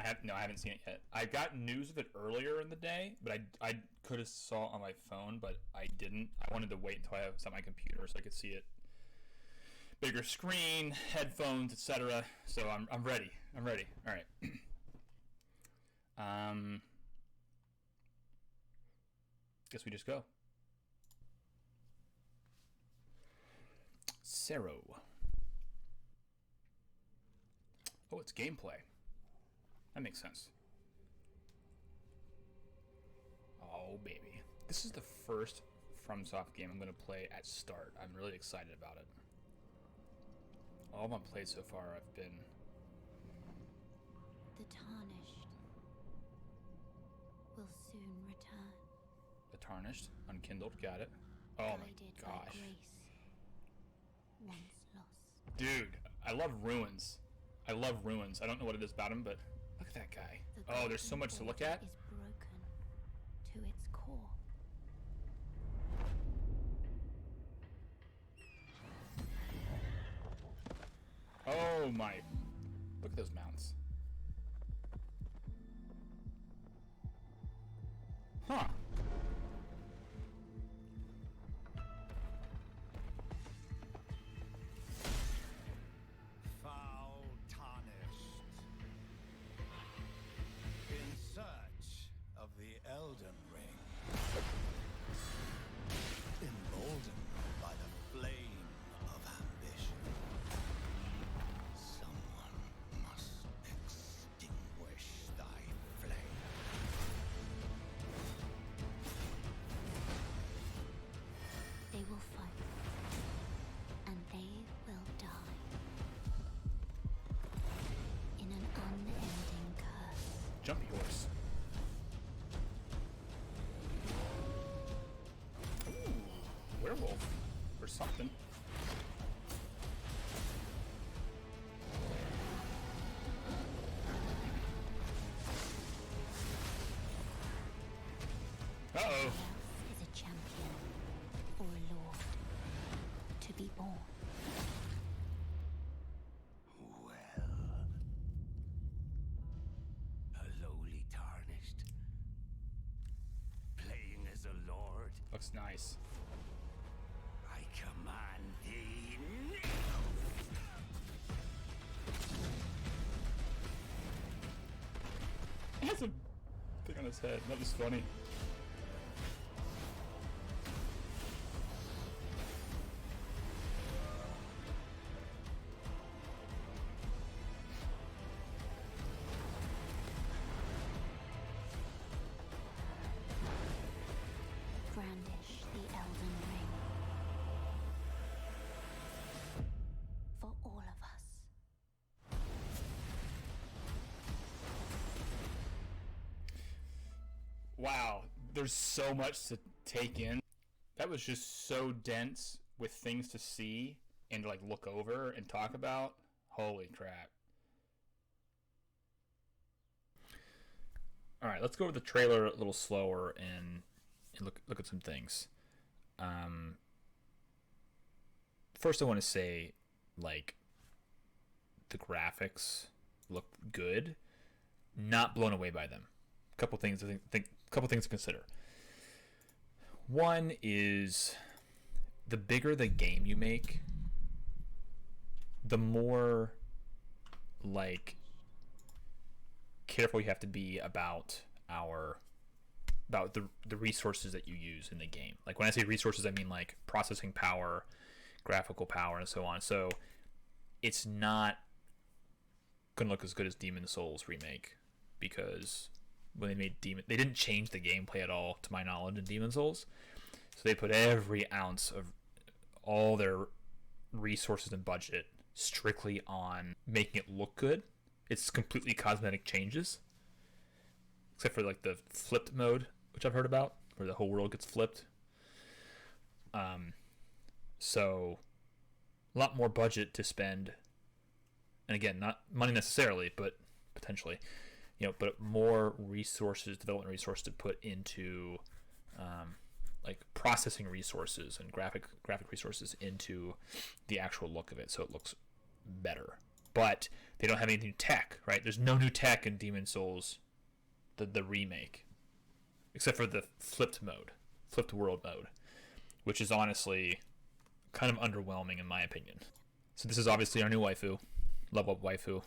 I haven't seen it yet. I got news of it earlier in the day, but I could have saw it on my phone, but I didn't. I wanted to wait until I was on my computer so I could see it. Bigger screen, headphones, etc. So I'm ready. I'm ready. All right. Guess we just go. Cero. Oh, it's gameplay. That makes sense. Oh, baby. This is the first FromSoft game I'm going to play at start. I'm really excited about it. All my plays so far have been... The Tarnished will soon return. The Tarnished, Unkindled, got it. Oh my gosh. Grace, once lost. Dude, I love Ruins. I love Ruins. I don't know what it is about him, but look at that guy. Oh, there's so much to look at. Is broken to its core. Oh my. Look at those mounts. Huh. Foul Tarnished. In search of the Elden Ring. Emboldened by the flame of ambition. Someone must extinguish thy flame. They will fight, and they will die. In an unending curse. Jumpy horse. Ooh, werewolf. Or something. Uh-oh. Is a champion or a lord to be born. Well, a lowly Tarnished, playing as a lord, Looks nice. I command thee now. He has a thing on his head. That was funny. Brandish the Elden Ring. For all of us. Wow, there's so much to take in. That was just so dense with things to see and to like look over and talk about. Holy crap. All right, let's go over the trailer a little slower and look at some things. First, I want to say, like, the graphics look good. Not blown away by them. Couple things to couple things to consider. One is the bigger the game you make, the more like careful you have to be about the resources that you use in the game. Like when I say resources, I mean like processing power, graphical power, and so on. So it's not gonna look as good as Demon Souls remake, because when they made they didn't change the gameplay at all, to my knowledge, in Demon Souls. So they put every ounce of all their resources and budget strictly on making it look good. It's completely cosmetic changes, except for like the flipped mode, which I've heard about, where the whole world gets flipped. So a lot more budget to spend, and again, not money necessarily, but potentially, but more resources, development resources to put into like processing resources and graphic resources into the actual look of it, so it looks better. but they don't have any new tech, right? There's no new tech in Demon Souls, the remake, except for the flipped world mode, which is honestly kind of underwhelming in my opinion. So this is obviously our new waifu, level up waifu.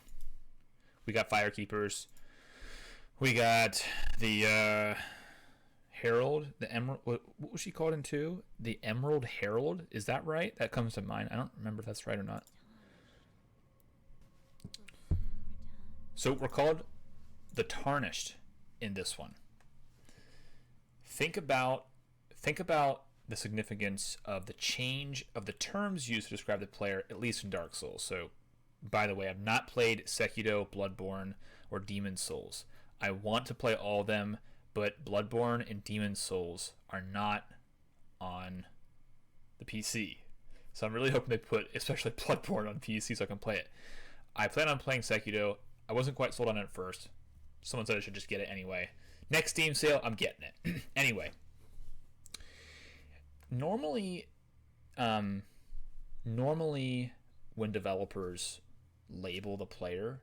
We got Firekeepers. We got the Herald, the Emerald. What was she called in 2? The Emerald Herald. Is that right? That comes to mind. I don't remember if that's right or not. So we're called the Tarnished in this one. Think about the significance of the change of the terms used to describe the player, at least in Dark Souls. So, by the way, I've not played Sekiro, Bloodborne, or Demon Souls. I want to play all of them, but Bloodborne and Demon Souls are not on the PC. So I'm really hoping they put, especially Bloodborne, on PC so I can play it. I plan on playing Sekiro. I wasn't quite sold on it at first. Someone said I should just get it anyway. Next Steam sale, I'm getting it. Anyway. Normally when developers label the player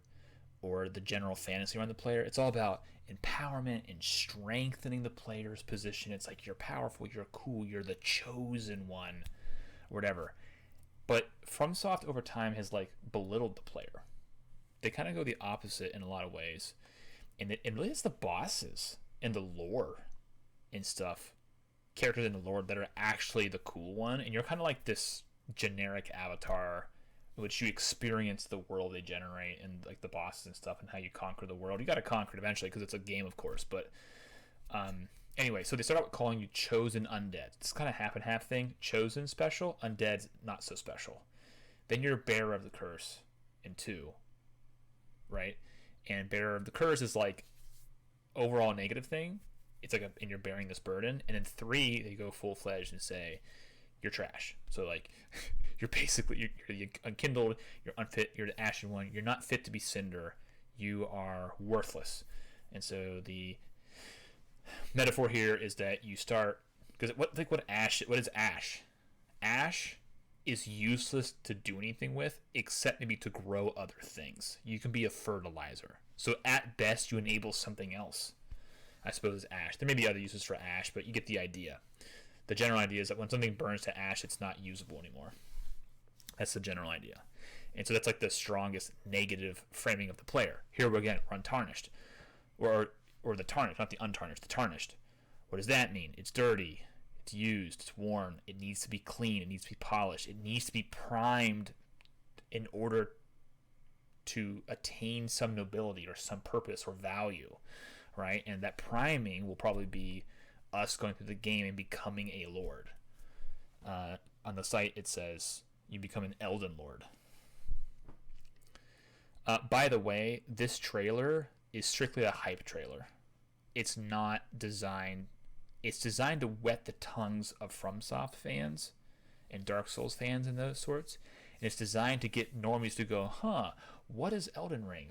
or the general fantasy around the player, it's all about empowerment and strengthening the player's position. It's like, you're powerful, you're cool, you're the chosen one, or whatever. But FromSoft over time has like belittled the player. They kind of go the opposite in a lot of ways, and it really is the bosses and the lore and stuff, characters in the lore, that are actually the cool one, and you're kind of like this generic avatar in which you experience the world they generate and like the bosses and stuff and how you conquer the world. You got to conquer it eventually because it's a game, of course, but anyway, so they start out calling you chosen undead. It's kind of half and half thing. Chosen special, undead not so special. Then you're bearer of the curse in 2, right? And bearer of the curse is like overall negative thing. It's like and you're bearing this burden. And in 3, they go full-fledged and say you're trash. So like you're basically you're the unkindled, you're unfit, you're the ashen one, you're not fit to be cinder, you are worthless. And so the metaphor here is that you start, because what is ash? Ash is useless to do anything with except maybe to grow other things. You can be a fertilizer. So at best you enable something else. I suppose ash. There may be other uses for ash, but you get the idea. The general idea is that when something burns to ash, it's not usable anymore. That's the general idea. And so that's like the strongest negative framing of the player. Here we're untarnished. Or the tarnished, not the untarnished, the tarnished. What does that mean? It's dirty, it's used, it's worn, it needs to be clean, it needs to be polished, it needs to be primed in order to attain some nobility or some purpose or value, right? And that priming will probably be us going through the game and becoming a lord. On the site it says you become an Elden Lord. By the way, this trailer is strictly a hype trailer. It's not designed... It's designed to wet the tongues of FromSoft fans and Dark Souls fans and those sorts. And it's designed to get normies to go, what is Elden Ring?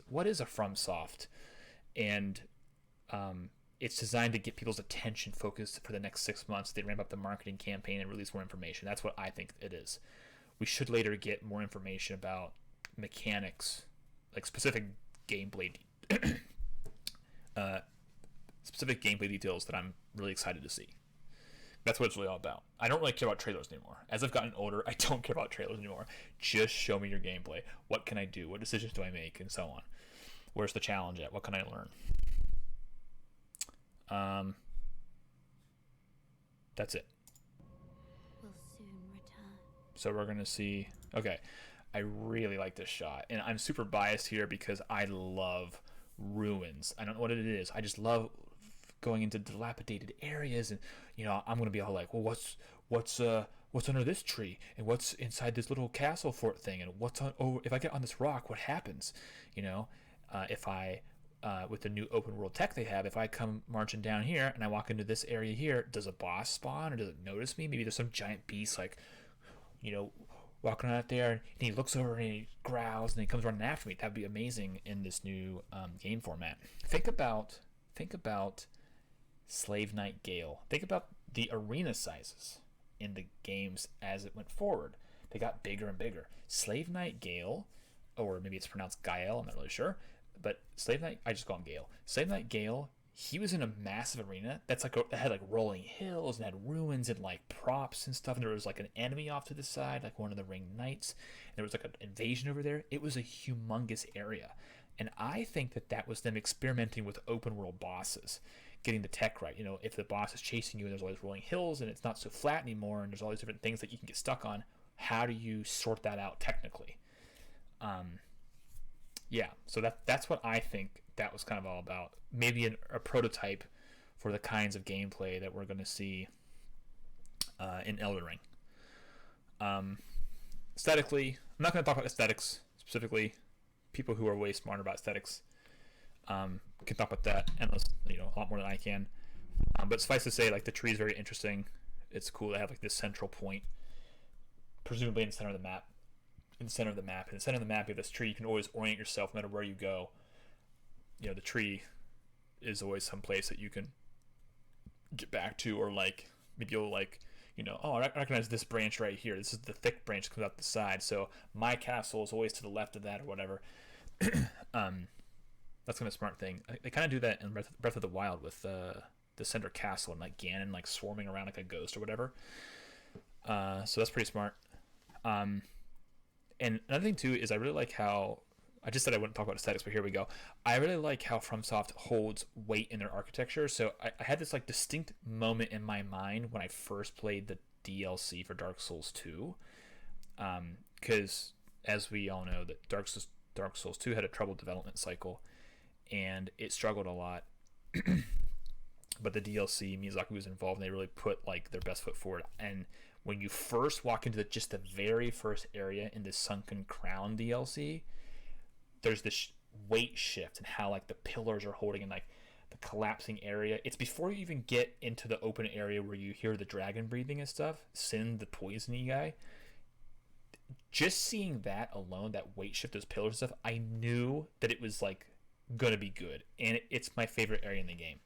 What is a FromSoft? And it's designed to get people's attention focused for the next 6 months. They ramp up the marketing campaign and release more information. That's what I think it is. We should later get more information about mechanics, like specific gameplay details that I'm really excited to see. That's what it's really all about. I don't really care about trailers anymore. As I've gotten older, I don't care about trailers anymore. Just show me your gameplay. What can I do? What decisions do I make? And so on. Where's the challenge at? What can I learn? That's it. Will soon return. So we're going to see... Okay. I really like this shot. And I'm super biased here because I love ruins. I don't know what it is. I just love going into dilapidated areas, and I'm gonna be all like, well, what's under this tree, and what's inside this little castle fort thing, and if I get on this rock, what happens? If I with the new open world tech they have, if I come marching down here and I walk into this area here, does a boss spawn, or does it notice me? Maybe there's some giant beast like walking out there, and he looks over and he growls and he comes running after me. That'd be amazing in this new game format. Think about Slave Knight Gale. Think about the arena sizes in the games as it went forward. They got bigger and bigger. Slave Knight Gale or maybe it's pronounced Gael, I'm not really sure. But Slave Knight, I just call him Gale. Slave Knight Gale, he was in a massive arena that's like that had like rolling hills and had ruins and like props and stuff. And there was like an enemy off to the side, like one of the ring knights. And there was like an invasion over there. It was a humongous area, and I think that that was them experimenting with open world bosses, getting the tech right. You know, if the boss is chasing you and there's all these rolling hills and it's not so flat anymore, and there's all these different things that you can get stuck on, how do you sort that out technically? Yeah, so that's what I think that was kind of all about. Maybe a prototype for the kinds of gameplay that we're going to see in Elden Ring. Aesthetically, I'm not going to talk about aesthetics specifically. People who are way smarter about aesthetics can talk about that endless, a lot more than I can. But suffice to say, like, the tree is very interesting. It's cool to have like this central point, presumably in the center of the map. In the center of the map, you have this tree. You can always orient yourself no matter where you go. The tree is always some place that you can get back to, or like maybe you'll like, oh, I recognize this branch right here. This is the thick branch that comes out the side. So my castle is always to the left of that, or whatever. That's kind of a smart thing. They kind of do that in Breath of the Wild with the center castle and like Ganon like swarming around like a ghost or whatever. So that's pretty smart. And another thing too is I really like how, I just said I wouldn't talk about aesthetics, but here we go. I really like how FromSoft holds weight in their architecture. So I had this like distinct moment in my mind when I first played the DLC for Dark Souls 2, because as we all know, that Dark Souls 2 had a troubled development cycle, and it struggled a lot. But the DLC, Miyazaki was involved, and they really put like their best foot forward. And when you first walk into just the very first area in the Sunken Crown DLC, there's this weight shift and how like the pillars are holding and like the collapsing area. It's before you even get into the open area where you hear the dragon breathing and stuff, Sin, the poisony guy. Just seeing that alone, that weight shift, those pillars and stuff, I knew that it was like gonna be good. And it's my favorite area in the game.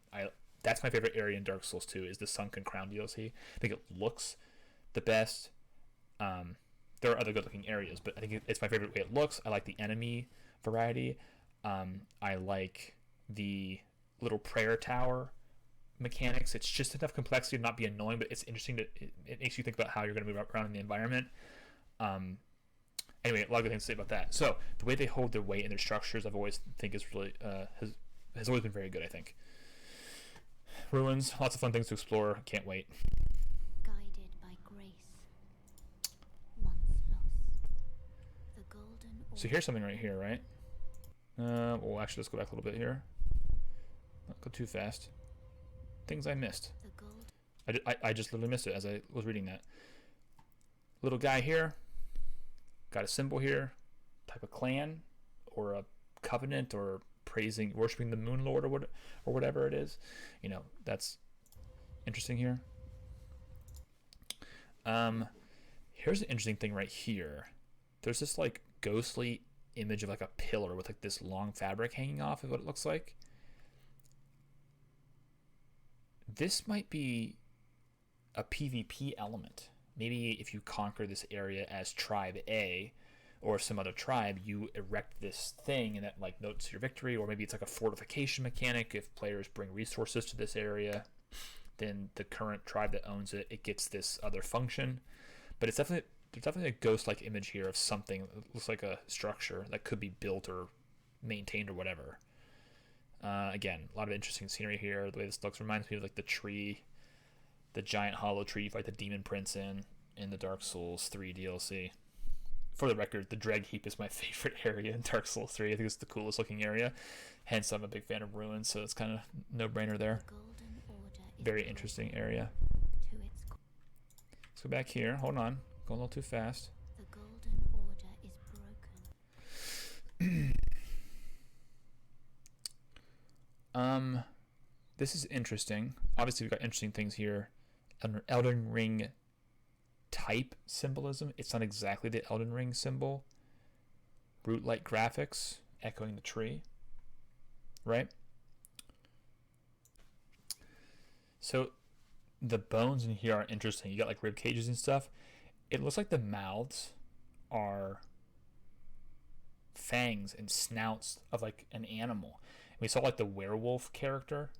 That's my favorite area in Dark Souls 2 is the Sunken Crown DLC. I think it looks the best. There are other good looking areas, but I think it's my favorite way it looks. I like the enemy variety. I like the little prayer tower mechanics. It's just enough complexity to not be annoying, but it's interesting it makes you think about how you're going to move around in the environment. Anyway, a lot of good things to say about that. So the way they hold their weight and their structures, I've always think is really has always been very good. I think ruins, lots of fun things to explore. Can't wait. Guided by grace, once lost. The golden So here's something right here, right? Well, actually, let's go back a little bit here. Not go too fast. Things I missed. The gold. I just literally missed it as I was reading that. Little guy here. Got a symbol here. Type of clan or a covenant or worshiping the Moon Lord or whatever it is. That's interesting here. Here's an interesting thing right here. There's this like ghostly image of like a pillar with like this long fabric hanging off of what it looks like. This might be a PvP element. Maybe if you conquer this area as Tribe A or some other tribe, you erect this thing and that like notes your victory, or maybe it's like a fortification mechanic. If players bring resources to this area, then the current tribe that owns it, it gets this other function. But there's definitely a ghost-like image here of something that looks like a structure that could be built or maintained or whatever. Again, a lot of interesting scenery here. The way this looks reminds me of like the tree, the giant hollow tree you fight the demon prince in the Dark Souls 3 DLC. For the record, the Dreg Heap is my favorite area in Dark Souls 3. I think it's the coolest looking area. Hence, I'm a big fan of Ruins, so it's kind of no-brainer there. Very interesting area. Let's go back here. Hold on. Going a little too fast. The golden order is broken. This is interesting. Obviously, we've got interesting things here. Elden Ring type symbolism. It's not exactly the Elden Ring symbol. Root-like graphics, echoing the tree. Right? So the bones in here are interesting. You got like rib cages and stuff. It looks like the mouths are fangs and snouts of like an animal. And we saw like the werewolf character,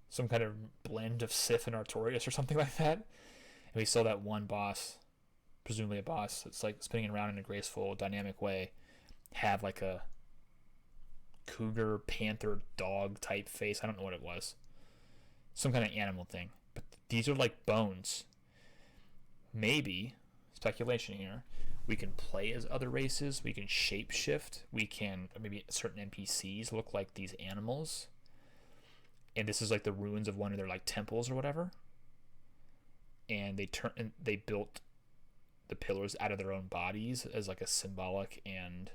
some kind of blend of Sif and Artorias or something like that. And we saw that one boss, presumably a boss, that's like spinning around in a graceful, dynamic way, have like a cougar, panther, dog type face. I don't know what it was. Some kind of animal thing. But these are like bones. Maybe, speculation here, we can play as other races, we can shapeshift, we can, maybe certain NPCs look like these animals. And this is like the ruins of one of their like temples or whatever. And they built the pillars out of their own bodies as like a symbolic and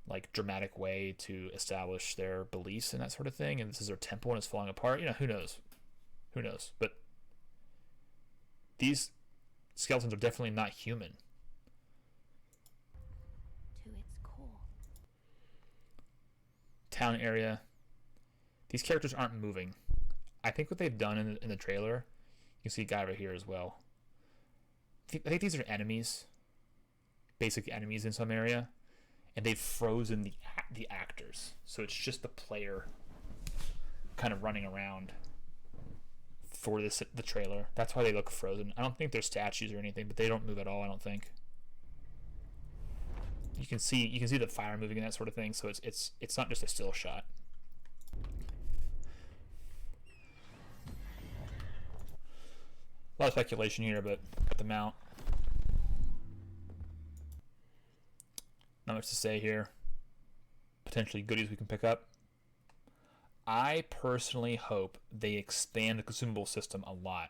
like dramatic way to establish their beliefs and that sort of thing. And this is their temple and it's falling apart. You know, who knows? Who knows? But these skeletons are definitely not human. To its core. Town area. These characters aren't moving. I think what they've done in the trailer, you can see a guy right here as well. I think these are enemies, basic enemies in some area, and they've frozen the actors. So it's just the player kind of running around for the trailer. That's why they look frozen. I don't think they're statues or anything, but they don't move at all, I don't think. You can see the fire moving and that sort of thing, so it's not just a still shot. A lot of speculation here, but got the mount. Not much to say here. Potentially goodies we can pick up. I personally hope they expand the consumable system a lot.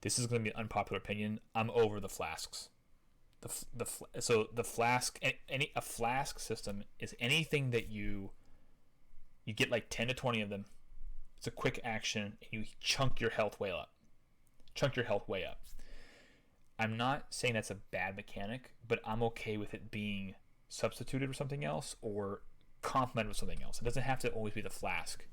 This is going to be an unpopular opinion. I'm over the flasks. So the flask, a flask system is anything that you get like 10 to 20 of them. It's a quick action, and you chunk your health way up. I'm not saying that's a bad mechanic, but I'm okay with it being substituted with something else or complemented with something else. It doesn't have to always be the flask.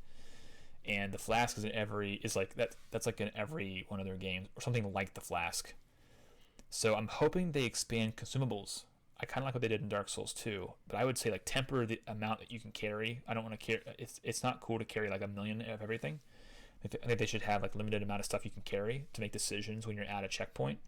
And the flask is like that's like in every one of their games or something like the flask. So I'm hoping they expand consumables. I kind of like what they did in Dark Souls 2, but I would say like temper the amount that you can carry. I don't want to carry. It's not cool to carry like 1 million of everything. I think they should have like limited amount of stuff you can carry to make decisions when you're at a checkpoint.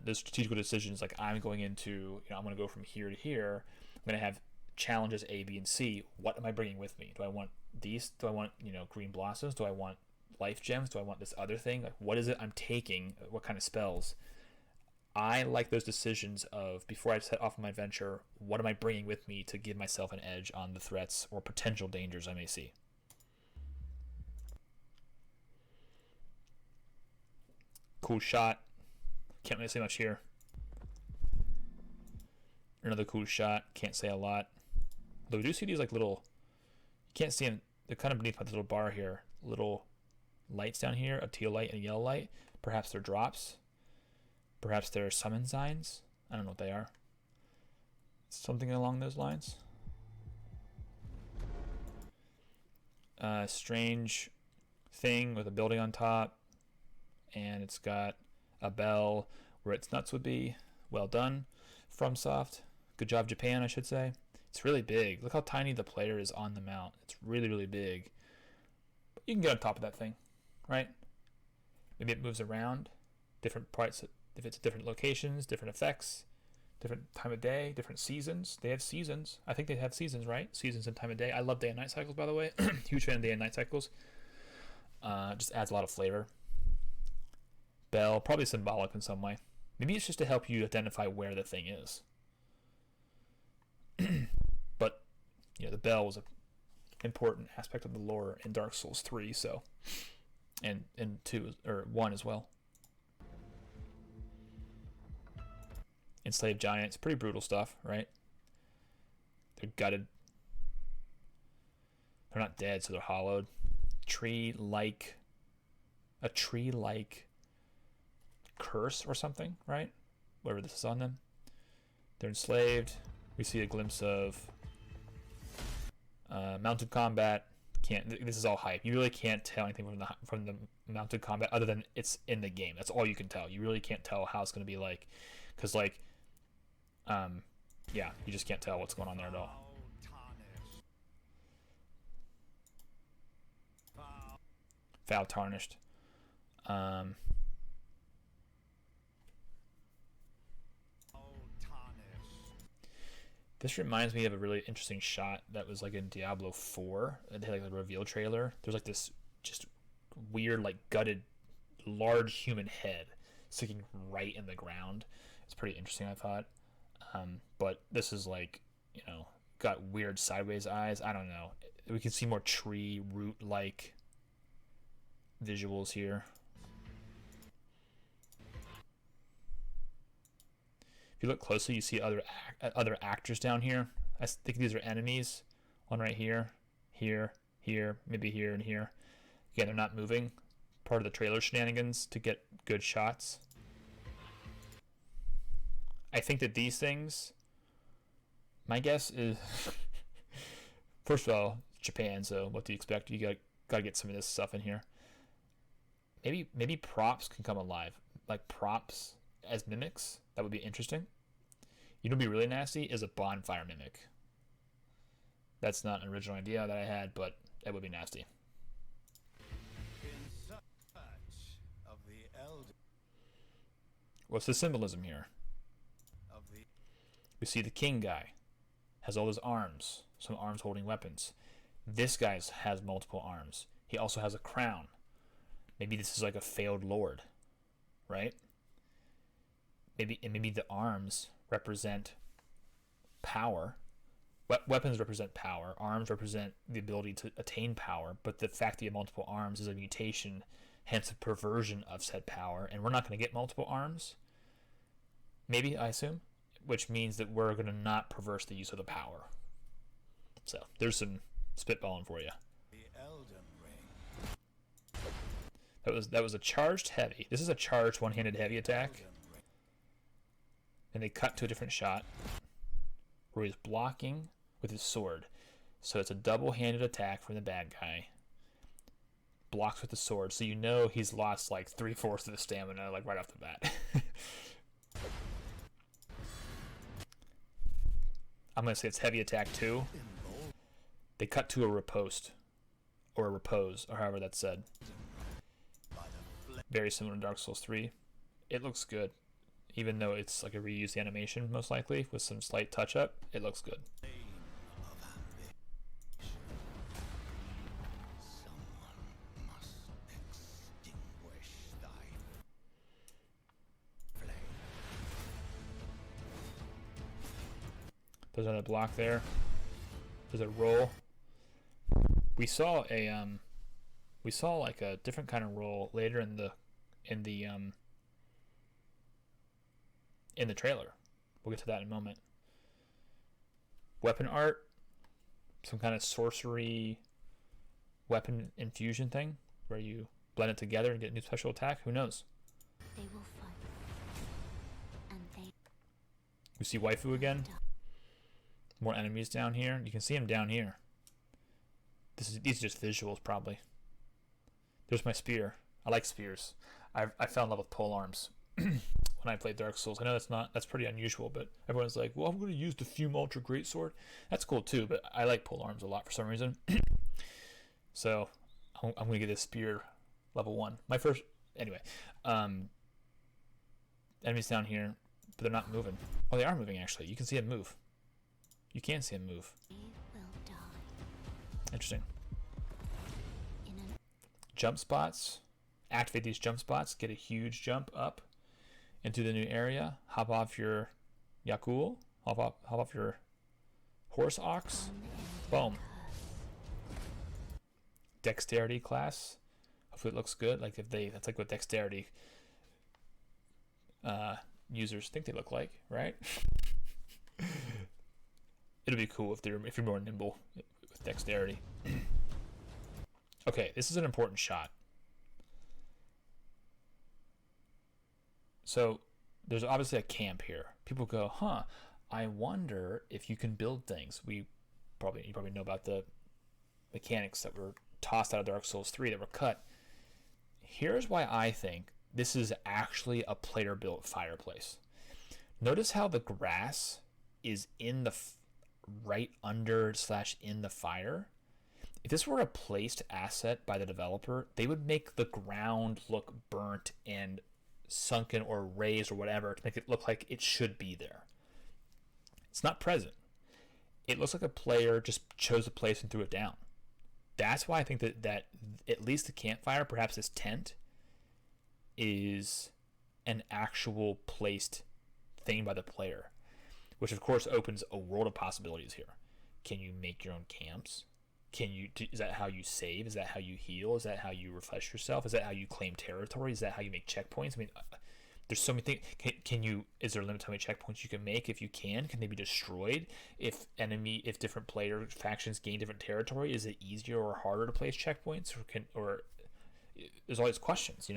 Those strategical decisions, like I'm going into, I'm going to go from here to here. I'm going to have challenges A, B, and C. What am I bringing with me? Do I want these? Do I want green blossoms? Do I want life gems? Do I want this other thing? Like, what is it I'm taking? What kind of spells? I like those decisions of, before I set off on my adventure, what am I bringing with me to give myself an edge on the threats or potential dangers I may see? Cool shot. Can't really say much here. Another cool shot. Can't say a lot. Though we do see these like little, you can't see them, they're kind of beneath my little bar here. Little lights down here, a teal light and a yellow light. Perhaps they're drops. Perhaps they're summon signs. I don't know what they are. Something along those lines. Strange thing with a building on top. And it's got a bell where its nuts would be. Well done, FromSoft. Good job, Japan, I should say. It's really big. Look how tiny the player is on the mount. It's really, really big. But you can get on top of that thing, right? Maybe it moves around. Different parts, if it's different locations, different effects, different time of day, different seasons. They have seasons. I think they have seasons, right? Seasons and time of day. I love day and night cycles, by the way. Huge fan of day and night cycles. Just adds a lot of flavor. Bell, probably symbolic in some way. Maybe it's just to help you identify where the thing is. But the bell was an important aspect of the lore in Dark Souls 3, so and 2 or 1 as well. Enslaved giants, pretty brutal stuff, right? They're gutted. They're not dead, so they're hollowed. A tree-like curse or something, right? Whatever this is on them. They're enslaved. We see a glimpse of mounted combat. This is all hype. You really can't tell anything from the mounted combat other than it's in the game. That's all you can tell. You really can't tell how it's going to be like, because you just can't tell what's going on there at all. Foul Tarnished. Um, this reminds me of a really interesting shot that was like in Diablo 4. They had like a reveal trailer. There's like this just weird, like gutted, large human head sticking right in the ground. It's pretty interesting, I thought. But this is like, you know, got weird sideways eyes. I don't know. We can see more tree root like visuals here. If you look closely, you see other actors down here. I think these are enemies. One right here, here, here, maybe here and here. Again, they're not moving. Part of the trailer shenanigans to get good shots. I think that these things, my guess is, first of all, Japan, so what do you expect? You gotta get some of this stuff in here. Maybe props can come alive, like props as mimics. That would be interesting. You know, what'd be really nasty is a bonfire mimic. That's not an original idea that I had, but it would be nasty. In search of the Elden. What's the symbolism here? Of the We see the king guy has all his arms, some arms holding weapons. This guy has multiple arms. He also has a crown. Maybe this is like a failed lord, right? Maybe the arms represent power. Weapons represent power. Arms represent the ability to attain power. But the fact that you have multiple arms is a mutation, hence a perversion of said power. And we're not going to get multiple arms. Maybe, I assume. Which means that we're going to not perverse the use of the power. So, there's some spitballing for you. Elden Ring. That was a charged heavy. This is a charged one-handed heavy attack. Elden Ring. And they cut to a different shot where he's blocking with his sword. So it's a double-handed attack from the bad guy. Blocks with the sword, so you know he's lost like 3/4 of the stamina, like right off the bat. I'm gonna say it's heavy attack 2. They cut to a riposte, or a repose, or however that's said. Very similar to Dark Souls 3. It looks good. Even though it's like a reused animation, most likely, with some slight touch-up, it looks good. There's another block there. There's a roll. We saw like a different kind of roll later in the trailer. We'll get to that in a moment. Weapon art, some kind of sorcery weapon infusion thing where you blend it together and get a new special attack. Who knows? They will fight. And they We see waifu again. More enemies down here. You can see them down here. These are just visuals, probably. There's my spear. I like spears. I fell in love with pole arms when I played Dark Souls. I know that's pretty unusual, but everyone's like, well, I'm going to use the Fume Ultra Greatsword. That's cool too, but I like pole arms a lot for some reason. So I'm going to get this spear level 1. My first, anyway. Enemies down here, but they're not moving. Oh, they are moving actually. You can see them move. You can see them move. will die. Interesting. In an Jump spots. Activate these jump spots. Get a huge jump up into the new area. Hop off your Yakul. Hop off your horse ox. Boom. Dexterity class. Hopefully it looks good. Like that's like what dexterity users think they look like, right? It'll be cool if you're more nimble with dexterity. Okay, this is an important shot. So there's obviously a camp here. People go, huh, I wonder if you can build things. You probably know about the mechanics that were tossed out of Dark Souls 3 that were cut. Here's why I think this is actually a player built fireplace. Notice how the grass is in the right under / in the fire. If this were a placed asset by the developer, they would make the ground look burnt and sunken or raised or whatever to make it look like it should be there. It's not present. It looks like a player just chose a place and threw it down. That's why I think that at least the campfire, perhaps this tent, is an actual placed thing by the player, which of course opens a world of possibilities here. Can you make your own camps? Is that how you save? Is that how you heal? Is that how you refresh yourself? Is that how you claim territory? Is that how you make checkpoints? I mean, there's so many things. Is there a limit to how many checkpoints you can make? If you can they be destroyed? If different player factions gain different territory, is it easier or harder to place checkpoints? Or there's all these questions,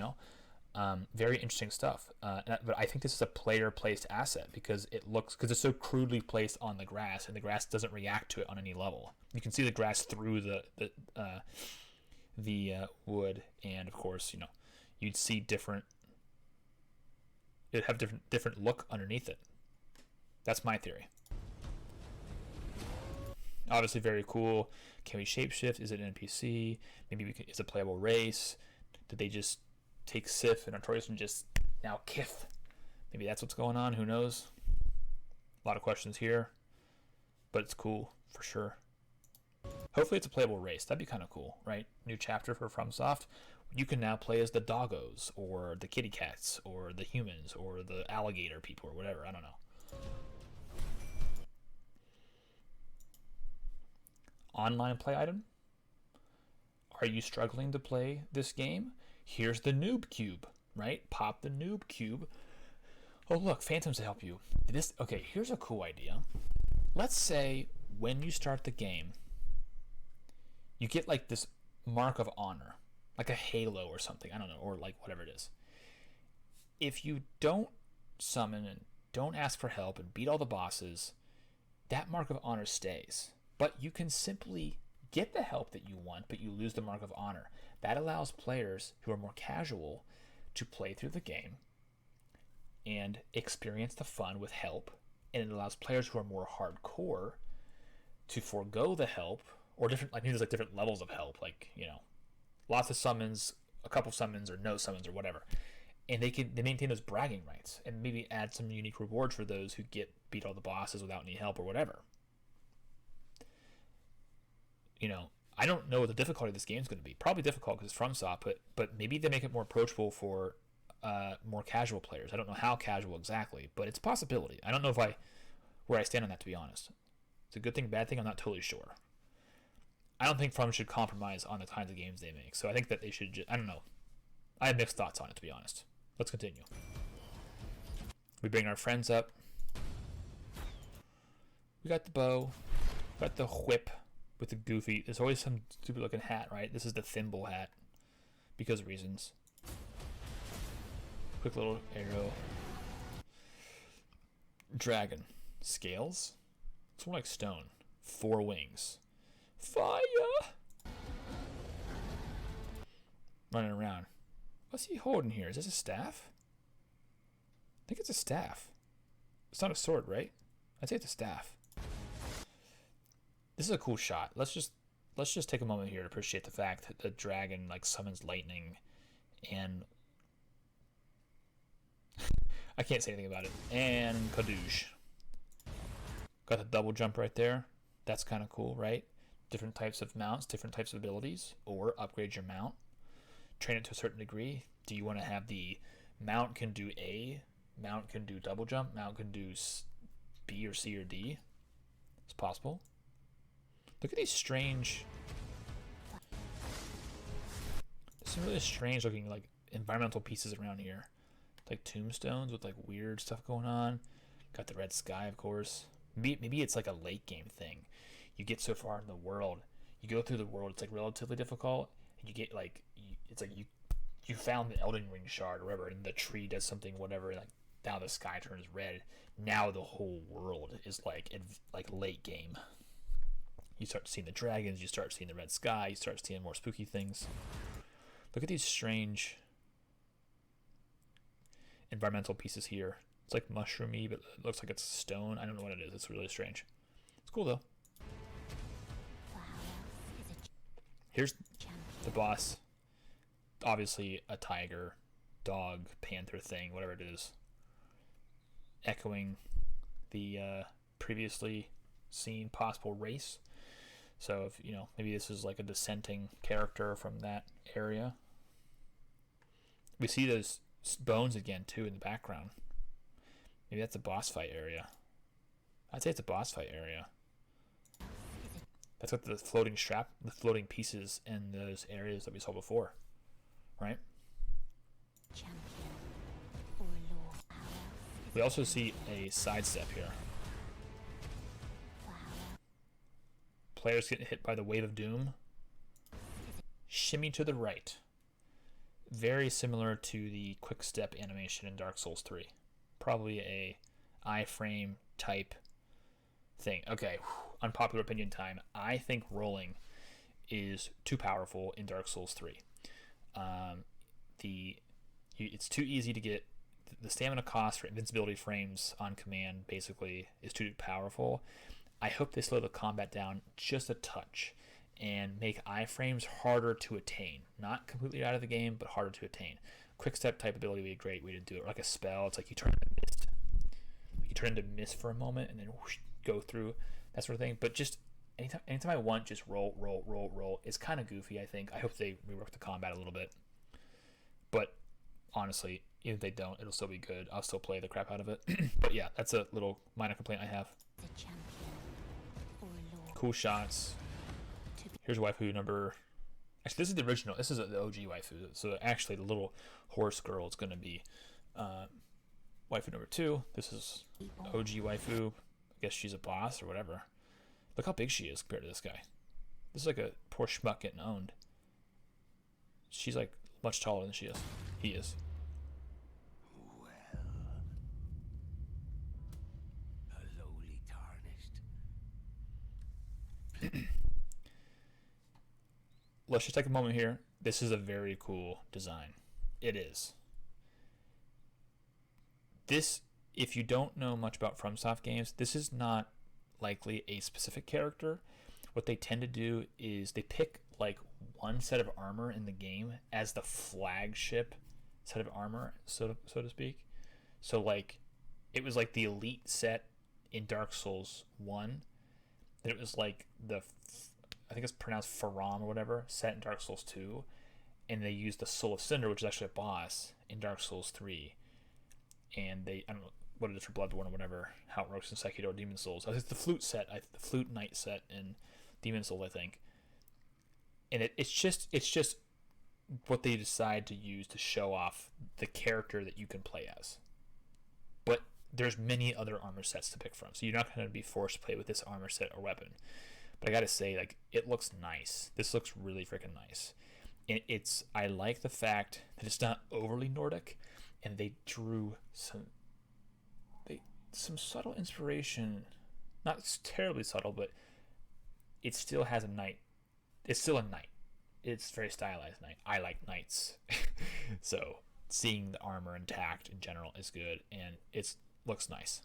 very interesting stuff. But I think this is a player-placed asset because it's so crudely placed on the grass, and the grass doesn't react to it on any level. You can see the grass through the wood, and of course, you'd see different. It'd have different look underneath it. That's my theory. Obviously, very cool. Can we shapeshift? Is it an NPC? Maybe it's a playable race. Did they just take Sif and Artorias and just now Kith? Maybe that's what's going on. Who knows? A lot of questions here, but it's cool for sure. Hopefully it's a playable race. That'd be kind of cool, right? New chapter for FromSoft. You can now play as the doggos, or the kitty cats, or the humans, or the alligator people, or whatever. I don't know. Online play item. Are you struggling to play this game? Here's the noob cube, right? Pop the noob cube. Oh, look, phantoms to help you. Okay, here's a cool idea. Let's say when you start the game, you get like this mark of honor, like a halo or something. I don't know, or like whatever it is. If you don't summon and don't ask for help and beat all the bosses, that mark of honor stays. But you can simply get the help that you want, but you lose the mark of honor. That allows players who are more casual to play through the game and experience the fun with help. And it allows players who are more hardcore to forego the help, or different, like maybe there's like different levels of help, like, lots of summons, a couple summons, or no summons, or whatever. And they maintain those bragging rights and maybe add some unique rewards for those who beat all the bosses without any help or whatever. I don't know what the difficulty of this game is going to be. Probably difficult because it's FromSoft, but maybe they make it more approachable for more casual players. I don't know how casual exactly, but it's a possibility. I don't know where I stand on that, to be honest. It's a good thing, bad thing, I'm not totally sure. I don't think From should compromise on the kinds of games they make, so I think that they should I don't know. I have mixed thoughts on it, to be honest. Let's continue. We bring our friends up. We got the bow. We got the whip. With the goofy, there's always some stupid looking hat, right? This is the thimble hat because of reasons. Quick little arrow. Dragon. Scales? It's more like stone. 4 wings. Fire! Running around. What's he holding here? Is this a staff? I think it's a staff. It's not a sword, right? I'd say it's a staff. This is a cool shot. Let's just take a moment here to appreciate the fact that the dragon summons lightning, and I can't say anything about it. And Kadoosh. Got the double jump right there. That's kind of cool, right? Different types of mounts, different types of abilities, or upgrade your mount. Train it to a certain degree. Do you want to have the mount can do A, mount can do double jump, mount can do B or C or D? It's possible. Look at these strange. There's some really strange looking environmental pieces around here, like tombstones with weird stuff going on. Got the red sky, of course. Maybe it's like a late game thing. You get so far in the world, you go through the world. It's relatively difficult, and you get it's like you found the Elden Ring shard or whatever, and the tree does something whatever. And now the sky turns red. Now the whole world is like late game. You start seeing the dragons, you start seeing the red sky, you start seeing more spooky things. Look at these strange environmental pieces here. It's like mushroomy, but it looks like it's stone. I don't know what it is. It's really strange. It's cool though. Here's the boss. Obviously a tiger, dog, panther thing, whatever it is. Echoing the previously seen possible race. So if maybe this is like a dissenting character from that area. We see those bones again too in the background. Maybe that's a boss fight area. I'd say it's a boss fight area. That's got the floating pieces in those areas that we saw before, right? We also see a sidestep here. Players get hit by the wave of doom. Shimmy to the right. Very similar to the quick step animation in Dark Souls 3. Probably a iframe type thing. Okay, unpopular opinion time. I think rolling is too powerful in Dark Souls 3. It's too easy to get. The stamina cost for invincibility frames on command basically is too powerful. I hope they slow the combat down just a touch and make iframes harder to attain. Not completely out of the game, but harder to attain. Quick step type ability would be a great way to do it. Or like a spell, it's like you turn into mist. You turn into mist for a moment and then whoosh, go through, that sort of thing. But just anytime I want, just roll. It's kind of goofy, I think. I hope they rework the combat a little bit. But honestly, even if they don't, it'll still be good. I'll still play the crap out of it. But yeah, that's a little minor complaint I have. Cool shots. Here's waifu number. Actually, this is the original. This is the OG waifu. So actually, the little horse girl is going to be waifu number 2. This is OG waifu. I guess she's a boss or whatever. Look how big she is compared to this guy. This is like a poor schmuck getting owned. She's like much taller than he is. Let's just take a moment here. This is a very cool design. It is. This, if you don't know much about FromSoft games, this is not likely a specific character. What they tend to do is they pick like one set of armor in the game as the flagship set of armor, so to speak. So like, it was like the elite set in Dark Souls 1. Then it was like I think it's pronounced Faram or whatever, set in Dark Souls 2. And they used the Soul of Cinder, which is actually a boss, in Dark Souls 3. And I don't know what it is for Bloodborne or whatever, how it works in Sekiro or Demon Souls. It's the flute set, the flute knight set in Demon Souls, I think. And it's just what they decide to use to show off the character that you can play as. But there's many other armor sets to pick from, so you're not going to be forced to play with this armor set or weapon. But I gotta say, like, it looks nice. This looks really freaking nice. And I like the fact that it's not overly Nordic, and they drew some subtle inspiration. Not terribly subtle, but it still has a knight. It's still a knight. It's very stylized knight. I like knights. So seeing the armor intact in general is good, and it looks nice.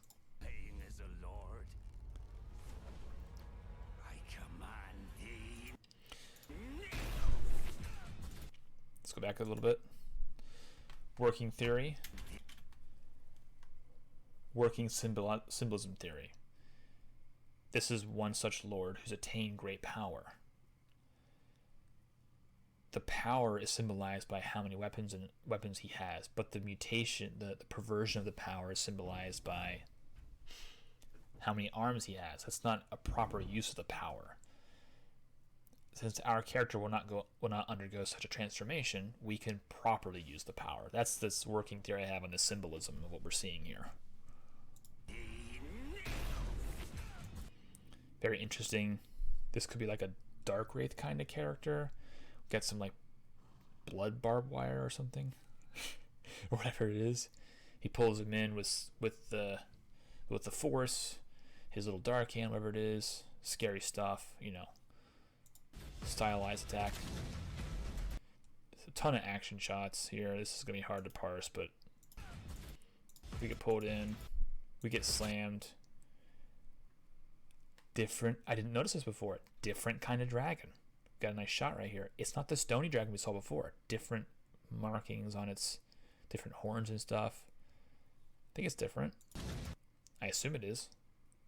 Let's go back a little bit. Working theory. Working symbolism theory. This is one such lord who's attained great power. The power is symbolized by how many weapons he has, but the mutation, the perversion of the power is symbolized by how many arms he has. That's not a proper use of the power. Since our character will not undergo such a transformation, we can properly use the power. That's this working theory I have on the symbolism of what we're seeing here. Very interesting. This could be like a Dark Wraith kind of character. Get some like blood barbed wire or something, or whatever it is. He pulls him in with the force, his little dark hand, whatever it is. Scary stuff, Stylized attack. There's a ton of action shots here. This is gonna be hard to parse, but we get pulled in, we get slammed. Different. I didn't notice this before. Different kind of dragon. got a nice shot right here. It's not the stony dragon we saw before. Different markings on its different horns and stuff. I think it's different. I assume it is.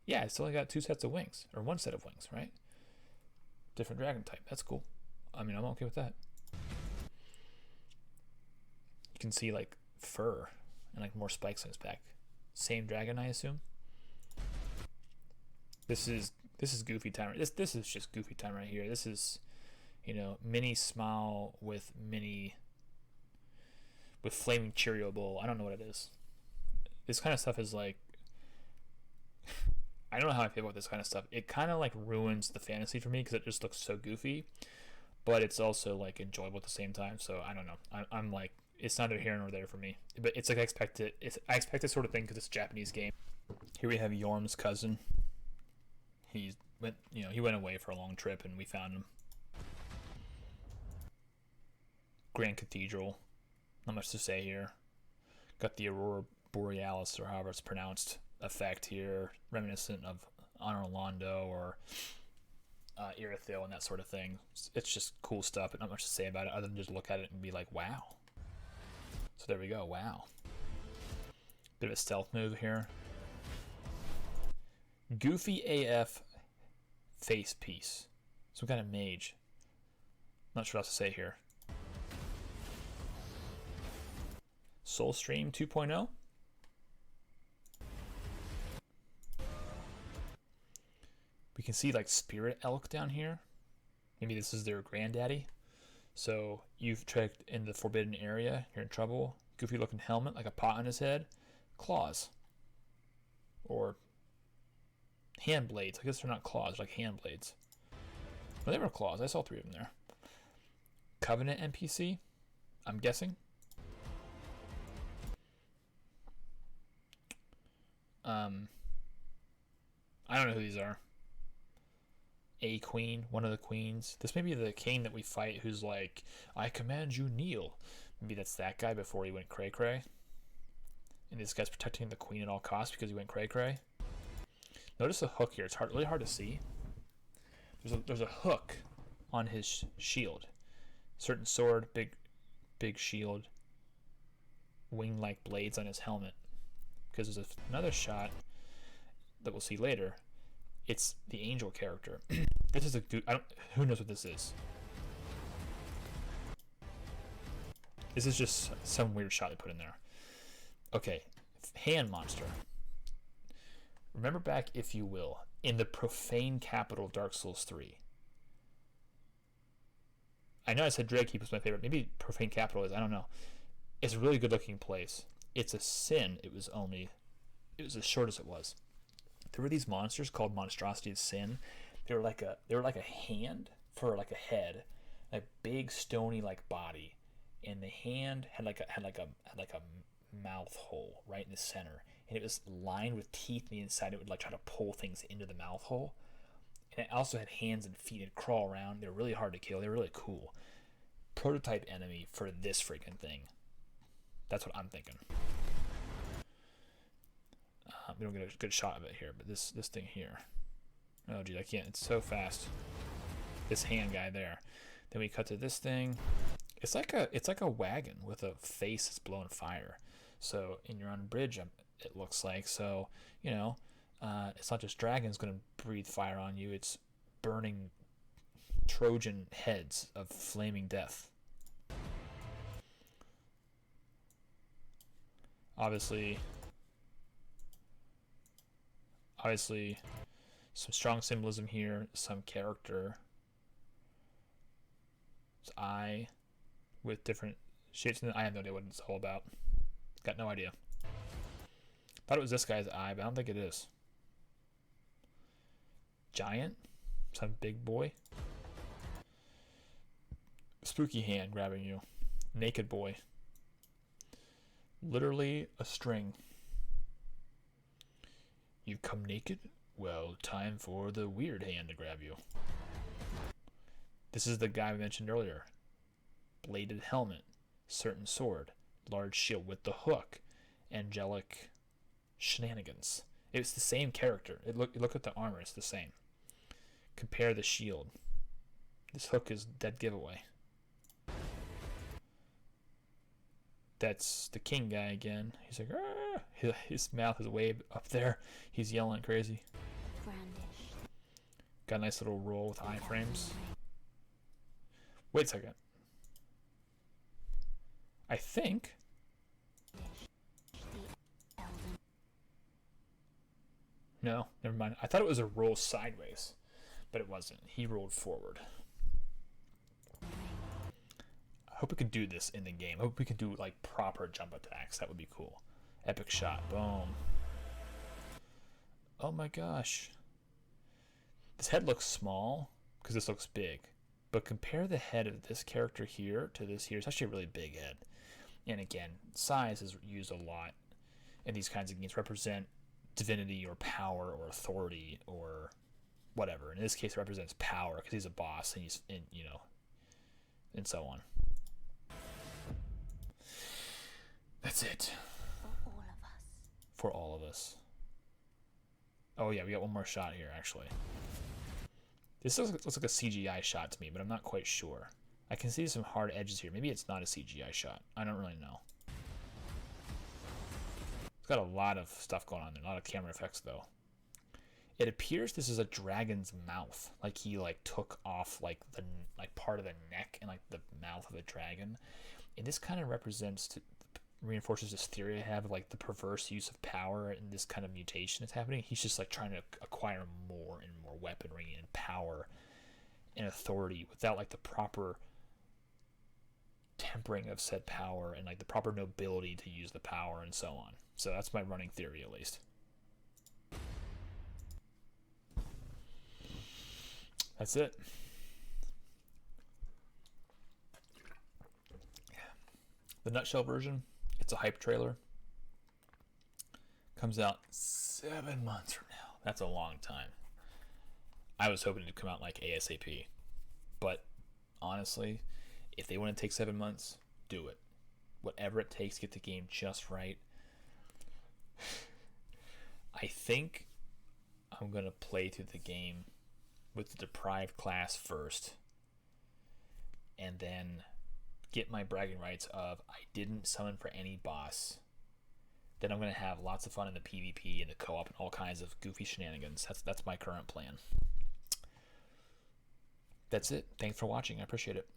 Yeah, it's only got 2 sets of wings, or 1 set of wings, right? Different dragon type. That's cool. I mean, I'm okay with that. You can see like fur and like more spikes on his back. Same dragon, I assume. This is goofy time. This is just goofy time right here. This is, you know, mini smile with flaming Cheerio bowl. I don't know what it is. This kind of stuff is like, I don't know how I feel about this kind of stuff. It kind of like ruins the fantasy for me because it just looks so goofy, but it's also like enjoyable at the same time. So I don't know. I'm like, it's neither here nor there for me. But it's like I expect this sort of thing because it's a Japanese game. Here we have Yorm's cousin. He went away for a long trip and we found him. Grand Cathedral. Not much to say here. Got the Aurora Borealis, or however it's pronounced, effect here, reminiscent of Honor Londo or Irithyll and that sort of thing. It's just cool stuff, but not much to say about it other than just look at it and be like, wow. So there we go, wow. Bit of a stealth move here. Goofy AF face piece. Some kind of mage. Not sure what else to say here. Soulstream 2.0. We can see like spirit elk down here. Maybe this is their granddaddy. So you've trekked in the forbidden area. You're in trouble. Goofy looking helmet, like a pot on his head. Claws. Or hand blades. I guess they're not claws, they're like hand blades. Well, they were claws. I saw 3 of them there. Covenant NPC, I'm guessing. I don't know who these are. A queen, one of the queens. This may be the king that we fight who's like, I command you kneel. Maybe that's that guy before he went cray cray. And this guy's protecting the queen at all costs because he went cray cray. Notice the hook here. It's really hard to see. There's a hook on his shield. Certain sword, big shield, wing-like blades on his helmet. Because there's another shot that we'll see later. It's the angel character. This is who knows what this is? This is just some weird shot they put in there. Okay, hand monster. Remember back, if you will, in the profane capital of Dark Souls 3. I know I said Drake was my favorite. Maybe profane capital is. I don't know. It's a really good looking place. It's a sin. It was as short as it was. There were these monsters called Monstrosity of Sin. They were like a hand for like a head, a big stony like body, and the hand had like a mouth hole right in the center, and it was lined with teeth on the inside. It would like try to pull things into the mouth hole, and it also had hands and feet and crawl around. They were really hard to kill. They were really cool. Prototype enemy for this freaking thing. That's what I'm thinking. We don't get a good shot of it here, but this thing here. Oh, dude, I can't. It's so fast. This hand guy there. Then we cut to this thing. It's like a wagon with a face that's blowing fire. So, and you're on a bridge, it looks like. So, you know, it's not just dragons going to breathe fire on you. It's burning Trojan heads of flaming death. Obviously, some strong symbolism here, some character. It's eye with different shapes in it. I have no idea what it's all about. Got no idea. Thought it was this guy's eye, but I don't think it is. Giant? Some big boy? Spooky hand grabbing you. Naked boy. Literally a string. You've come naked? Well, time for the weird hand to grab you. This is the guy we mentioned earlier. Bladed helmet, certain sword, large shield with the hook, angelic shenanigans. It's the same character. Look at the armor, it's the same. Compare the shield. This hook is dead giveaway. That's the king guy again. He's like, "Arr!" His mouth is way up there. He's yelling crazy. Brandish. Got a nice little roll with iframes. Wait a second. I think. The Elden. No, never mind. I thought it was a roll sideways, but it wasn't. He rolled forward. I hope we can do this in the game. I hope we can do like proper jump attacks. That would be cool. Epic shot. Boom. Oh my gosh. This head looks small because this looks big. But compare the head of this character here to this here. It's actually a really big head. And again, size is used a lot in these kinds of games. Represent divinity or power or authority or whatever. In this case, it represents power because he's a boss and he's in, you know, and so on. That's it. For all of us. For all of us. Oh yeah, we got one more shot here actually. This looks like a CGI shot to me, but I'm not quite sure. I can see some hard edges here. Maybe it's not a CGI shot. I don't really know. It's got a lot of stuff going on there. A lot of camera effects though. It appears this is a dragon's mouth. Like he like took off like the part of the neck and like the mouth of a dragon. And this kind of reinforces this theory I have of like the perverse use of power and this kind of mutation that's happening. He's just like trying to acquire more and more weaponry and power and authority without like the proper tempering of said power and like the proper nobility to use the power and so on. So that's my running theory at least. That's it. The nutshell version, it's a hype trailer. Comes out 7 months from now. That's a long time. I was hoping it would come out like ASAP. But honestly, if they want to take 7 months, do it. Whatever it takes to get the game just right. I think I'm going to play through the game with the deprived class first. And then get my bragging rights of I didn't summon for any boss. Then I'm going to have lots of fun in the PvP and the co-op and all kinds of goofy shenanigans. That's my current plan. That's it. Thanks for watching. I appreciate it.